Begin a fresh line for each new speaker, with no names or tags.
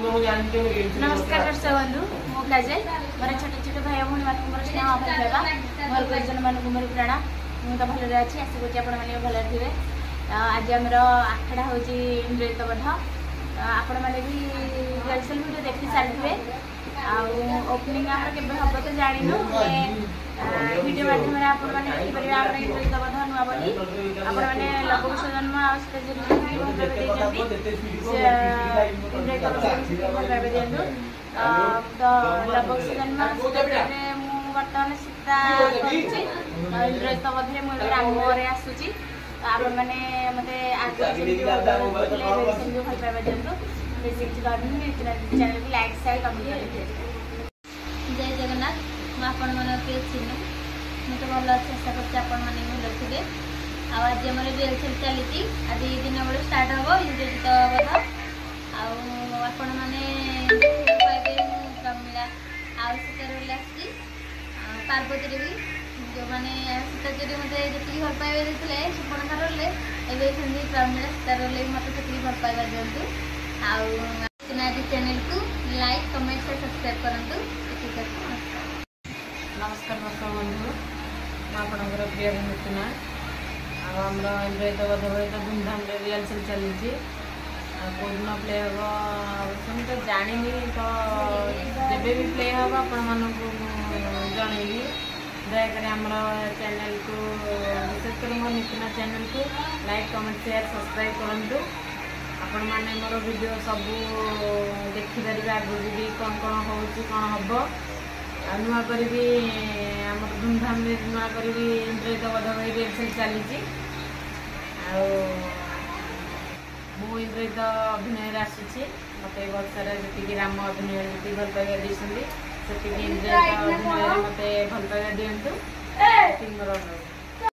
नमस्कार दर्शक बंधु मो काजल मोर छोट छोट भाई भौणी मान मोर स्नेह भल पाइबा मोर गुरुजन मान मोर प्रणाम मु तो भल अच्छी आशा करुँच आपण मैंने भल थे। आज आमर आखड़ा हूँ इंद्रजित बध आपण मैंने भी रिहर्सल वीडियो देखी सारी ओपनिंग आम के हम तो जानू वीडियो माध्यम आपण मैंने देखिपर आम इंद्रजित बध नुआ बोली आपण मैंने लवकुश जन्म तो लवकुश जन्म बर्तमान सीता इंद्रजित बधे मुझे राम आसूची आपण मैंने मत आगे भल पाइबा दिंतु बेसी किसी करनी चैनल को लाइक शेयर कमेंट करेंगे।
जय जगन्नाथ आपण मानके चिन्ह मुझे भल अच्छे आशा कर भल थे। आज आम रिहर्सल चली आज दिन बेले स्टार्ट हम इंद्रजित बध आपण मैंने पाइबे प्रमिला आउ सीतार आसी पार्वती भी जो मैंने सीता चोरी मत जी भल पाइबा देते सुपर्णखा रोल एवं प्रमिला सीता रोल मत से भल पाइबा दिंतु आज चैनल को लाइक कमेंट से सब्सक्राइब करूँ।
नमस्कार दर्शक बंधु आपणकर प्रिय मिथुना आम इंद्रजित बध तो धूमधाम रिहर्सल चली कौन प्ले हम तो जानी तो जब भी प्ले हम आपण जनइबी दयाकोरी आमर चैनल को विशेष कर मो मिथुना चैनल को लाइक कमेंट शेयर सब्सक्राइब करूँ। आपण मैंने मोर वीडियो सब देखिपर आगे भी कौन कौन हो कौन हम नुआ करी आम धूमधाम नुआ करी इंद्रजित बध रिहर्सल चली मु इंद्रजित अभिनय आसूची मत बर्षार जी राम अभिनय जी भल पाइबा दी इंद्रजित अभिनय मत भल पाइबा दिंतु मोर अनुरोध।